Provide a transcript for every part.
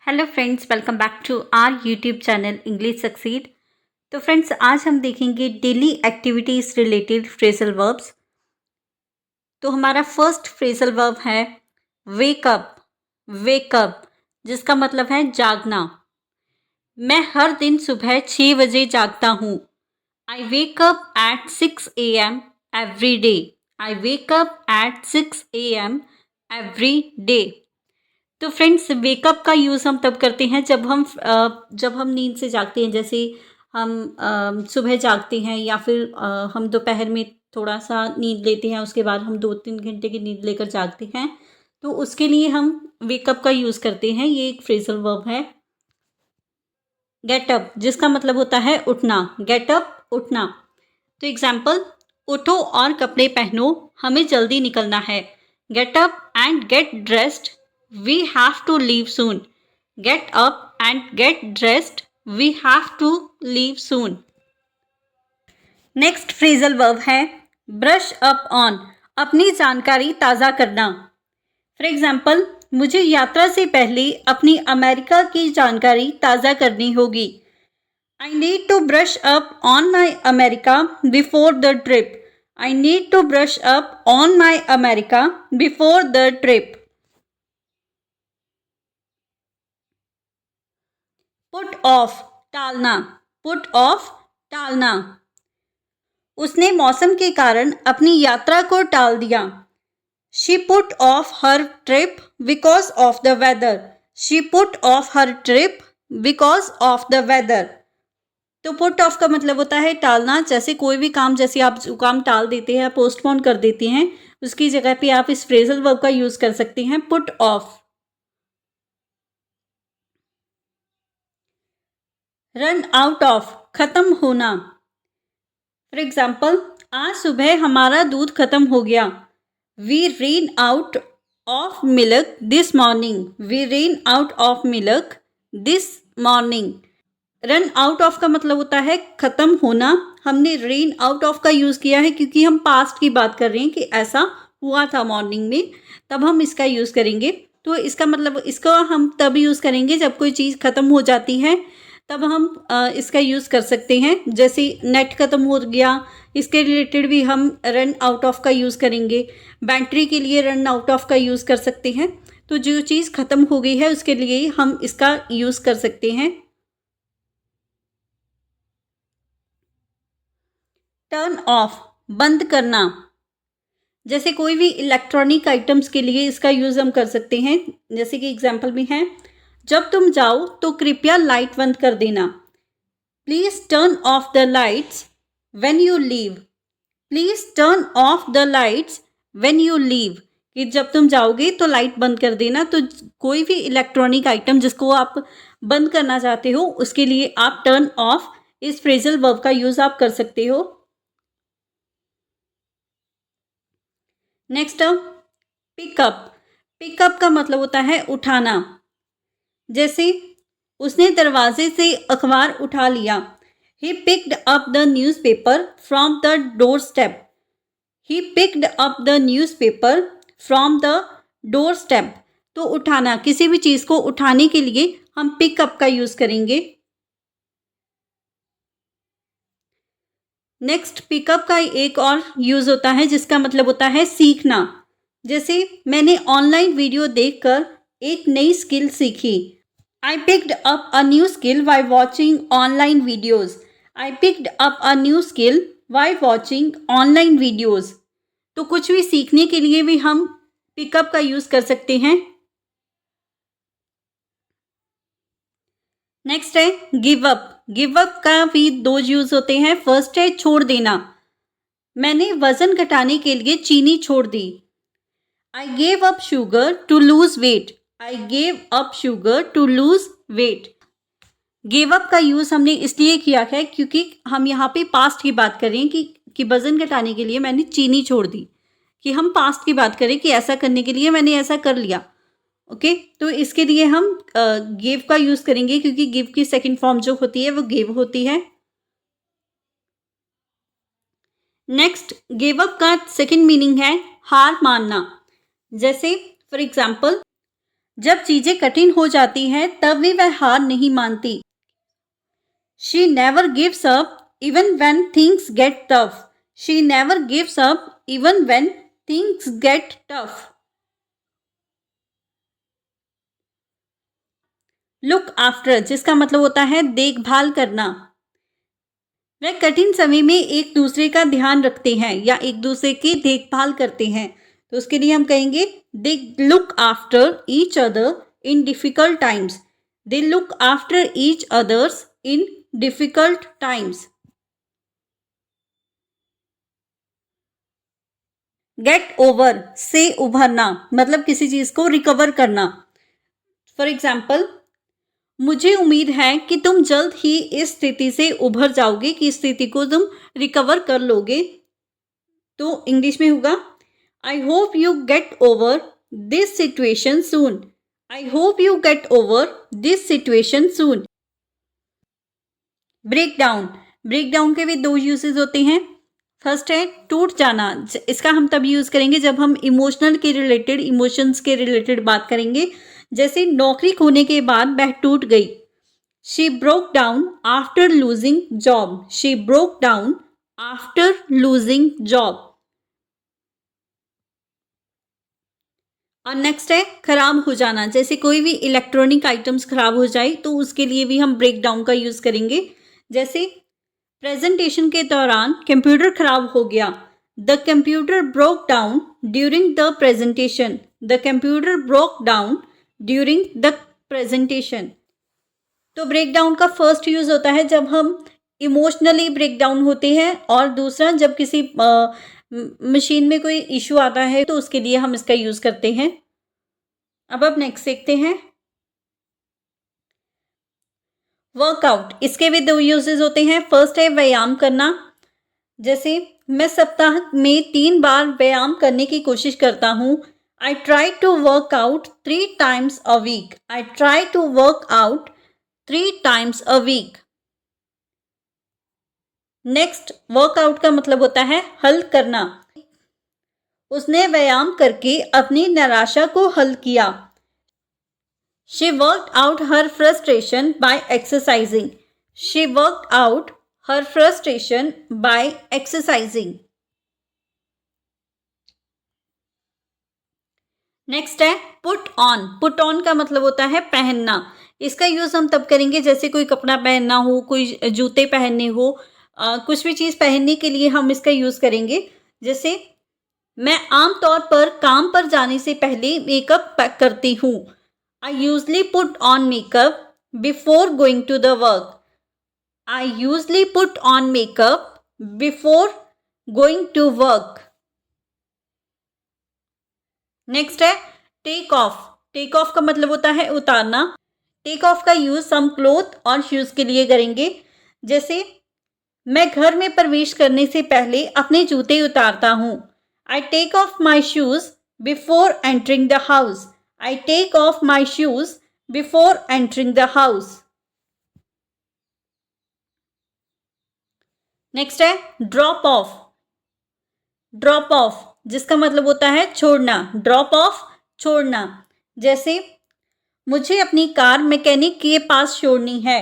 Hello friends, welcome back to our YouTube channel English succeed. तो friends, आज हम देखेंगे daily activities related phrasal verbs. तो हमारा फर्स्ट फ्रेजल वर्ब है वेकअप। वेकअप जिसका मतलब है जागना। मैं हर दिन सुबह 6 बजे जागता हूँ। I wake up at 6 AM every day. I wake up at 6 AM every day. तो फ्रेंड्स, वेकअप का यूज़ हम तब करते हैं जब हम नींद से जागते हैं। जैसे हम सुबह जागते हैं या फिर हम दोपहर में थोड़ा सा नींद लेते हैं, उसके बाद हम 2-3 घंटे की नींद लेकर जागते हैं, तो उसके लिए हम वेकअप का यूज़ करते हैं। ये एक फ्रेजल वर्ब है। गेट अप जिसका मतलब होता है उठना। गेट अप उठना। तो एग्जाम्पल, उठो और कपड़े पहनो, हमें जल्दी निकलना है। Get up and get dressed, we have to leave soon. Get up and get dressed, we have to leave soon. Next phrasal verb है ब्रश अप ऑन, अपनी जानकारी ताज़ा करना। फॉर एग्जाम्पल, मुझे यात्रा से पहले अपनी अमेरिका की जानकारी ताज़ा करनी होगी। I need to brush up on my America before the trip. I need to brush up on my America before the trip. Put off टालना। Put off टालना। उसने मौसम के कारण अपनी यात्रा को टाल दिया। She put off her trip because of the weather. She put off her trip because of the weather. तो पुट ऑफ का मतलब होता है टालना। जैसे कोई भी काम, जैसे आप जो काम टाल देते हैं, पोस्टपोन कर देते हैं, उसकी जगह पे आप इस फ्रेजल वर्ब का यूज कर सकते हैं, put off. Run out of खत्म होना। फॉर एग्जाम्पल, आज सुबह हमारा दूध खत्म हो गया। We ran out of milk this morning. We ran out of milk this morning. Run out of का मतलब होता है खत्म होना। हमने रेन आउट ऑफ का यूज़ किया है क्योंकि हम पास्ट की बात कर रहे हैं कि ऐसा हुआ था मॉर्निंग में, तब हम इसका यूज़ करेंगे। तो इसका मतलब, इसका हम तब यूज़ करेंगे जब कोई चीज़ ख़त्म हो जाती है, तब हम इसका यूज़ कर सकते हैं। जैसे नेट ख़त्म हो गया, इसके रिलेटेड भी हम रन आउट ऑफ का यूज़ करेंगे। बैटरी के लिए रन आउट ऑफ का यूज़ कर सकते हैं। तो जो चीज़ ख़त्म हो गई है उसके लिए हम इसका यूज़ कर सकते हैं। टर्न ऑफ बंद करना। जैसे कोई भी इलेक्ट्रॉनिक आइटम्स के लिए इसका यूज़ हम कर सकते हैं। जैसे कि एग्जाम्पल में है, जब तुम जाओ तो कृपया लाइट बंद कर देना। Please turn off the lights when you leave. Please turn off the lights when you leave, कि जब तुम जाओगे तो लाइट बंद कर देना। तो कोई भी इलेक्ट्रॉनिक आइटम जिसको आप बंद करना चाहते हो, उसके लिए आप टर्न ऑफ इस फ्रेजल वर्ब का यूज़ आप कर सकते हो। Next, pickup. पिकअप का मतलब होता है उठाना। जैसे, उसने दरवाजे से अखबार उठा लिया। He picked up the news paper from the door step. He picked up the news paper from the door step. तो उठाना, किसी भी चीज़ को उठाने के लिए हम पिकअप का यूज़ करेंगे। नेक्स्ट, पिकअप का एक और यूज़ होता है जिसका मतलब होता है सीखना। जैसे, मैंने ऑनलाइन वीडियो देखकर एक नई स्किल सीखी। I picked up a new skill by watching online videos. I picked up a new skill by watching online videos. तो कुछ भी सीखने के लिए भी हम पिकअप का यूज़ कर सकते हैं। नेक्स्ट है गिव अप। गिव अप का भी दो यूज़ होते हैं। फर्स्ट है छोड़ देना। मैंने वज़न घटाने के लिए चीनी छोड़ दी। I gave up sugar to lose weight. I gave up sugar to lose weight. Give up का यूज़ हमने इसलिए किया है क्योंकि हम यहाँ पे पास्ट की बात कर रहे हैं कि वज़न घटाने के लिए मैंने चीनी छोड़ दी, कि हम पास्ट की बात करें कि ऐसा करने के लिए मैंने ऐसा कर लिया। ओके, तो इसके लिए हम गिव का यूज़ करेंगे क्योंकि गिव की सेकंड फॉर्म जो होती है वो गिव होती है। नेक्स्ट, गिव अप का सेकंड मीनिंग है हार मानना। जैसे फॉर एग्जाम्पल, जब चीजें कठिन हो जाती हैं तब भी वह हार नहीं मानती। She never gives up even when things get tough. She never gives up even when things get tough. Look after जिसका मतलब होता है देखभाल करना। वह कठिन समय में एक दूसरे का ध्यान रखते हैं या एक दूसरे की देखभाल करते हैं, तो उसके लिए हम कहेंगे they look after each other in difficult times. They look after each others in difficult times. Get over से उभरना, मतलब किसी चीज को रिकवर करना। फॉर एग्जाम्पल, मुझे उम्मीद है कि तुम जल्द ही इस स्थिति से उभर जाओगे, कि स्थिति को तुम रिकवर कर लोगे। तो इंग्लिश में होगा I hope you get over this situation soon. I hope you get over this situation soon. Break down, break down के भी दो यूजेस होते हैं। फर्स्ट है टूट जाना। इसका हम तब यूज करेंगे जब हम इमोशनल के रिलेटेड, इमोशंस के रिलेटेड बात करेंगे। जैसे नौकरी खोने के बाद वह टूट गई। She broke down after losing job. She broke down after losing job. और नेक्स्ट है खराब हो जाना। जैसे कोई भी इलेक्ट्रॉनिक आइटम्स खराब हो जाए तो उसके लिए भी हम ब्रेक डाउन का यूज करेंगे। जैसे प्रेजेंटेशन के दौरान कंप्यूटर खराब हो गया। The computer broke down during the presentation. The computer broke down during the presentation. तो ब्रेक डाउन का फर्स्ट यूज होता है जब हम इमोशनली ब्रेक डाउन होते हैं, और दूसरा जब किसी मशीन में कोई इशू आता है तो उसके लिए हम इसका यूज करते हैं। अब नेक्स्ट देखते हैं वर्कआउट। इसके भी दो यूजेस होते हैं। फर्स्ट है व्यायाम करना। जैसे मैं सप्ताह में 3 बार व्यायाम करने की कोशिश करता हूँ। I try to work out 3 times a week. I try to work out 3 times a week. Next, workout का मतलब होता है हल करना। उसने व्यायाम करके अपनी निराशा को हल किया। She worked out her frustration by exercising. She worked out her frustration by exercising. Next है पुट ऑन। पुट ऑन का मतलब होता है पहनना। इसका यूज हम तब करेंगे जैसे कोई कपड़ा पहनना हो, कोई जूते पहनने हो, कुछ भी चीज पहनने के लिए हम इसका यूज करेंगे। जैसे मैं आमतौर पर काम पर जाने से पहले मेकअप पैक करती हूँ। I usually put on makeup before going to the work. I usually put on makeup before going to work. Next है टेक ऑफ। टेक ऑफ का मतलब होता है उतारना। टेक ऑफ का यूज हम क्लोथ और शूज के लिए करेंगे। जैसे मैं घर में प्रवेश करने से पहले अपने जूते उतारता हूँ। I take off my shoes before entering the house. I take off my shoes before entering the house. Next है ड्रॉप ऑफ। ड्रॉप ऑफ जिसका मतलब होता है छोड़ना। ड्रॉप ऑफ छोड़ना। जैसे मुझे अपनी कार मैकेनिक के पास छोड़नी है।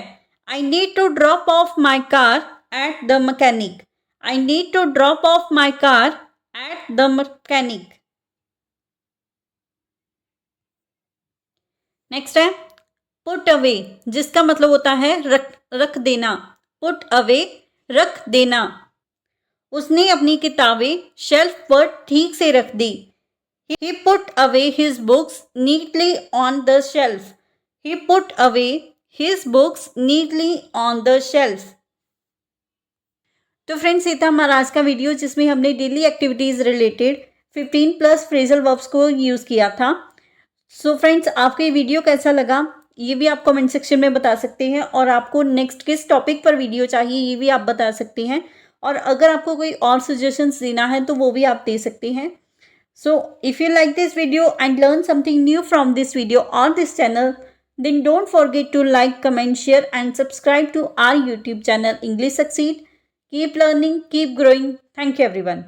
I need to drop off my car at the mechanic. I need to drop off my car at the mechanic. Next है पुट अवे जिसका मतलब होता है रख देना। पुट अवे रख देना। उसने अपनी किताबें शेल्फ पर ठीक से रख दी। He put away his books neatly on the shelf. He put away his books neatly on the shelf. तो फ्रेंड्स, ये था हमारा आज का वीडियो जिसमें हमने daily activities related 15+ phrasal verbs को यूज़ किया था। सो फ्रेंड्स, आपको ये वीडियो कैसा लगा ये भी आप कमेंट सेक्शन में बता सकते हैं, और आपको नेक्स्ट किस टॉपिक पर वीडियो चाहिए ये भी आप बता सकते हैं, और अगर आपको कोई और सजेशंस देना है तो वो भी आप दे सकते हैं। So if you like this video and learn something new from this video और this channel, then don't forget to like, comment, share and subscribe to our YouTube channel English Succeed. Keep learning, keep growing. Thank you everyone.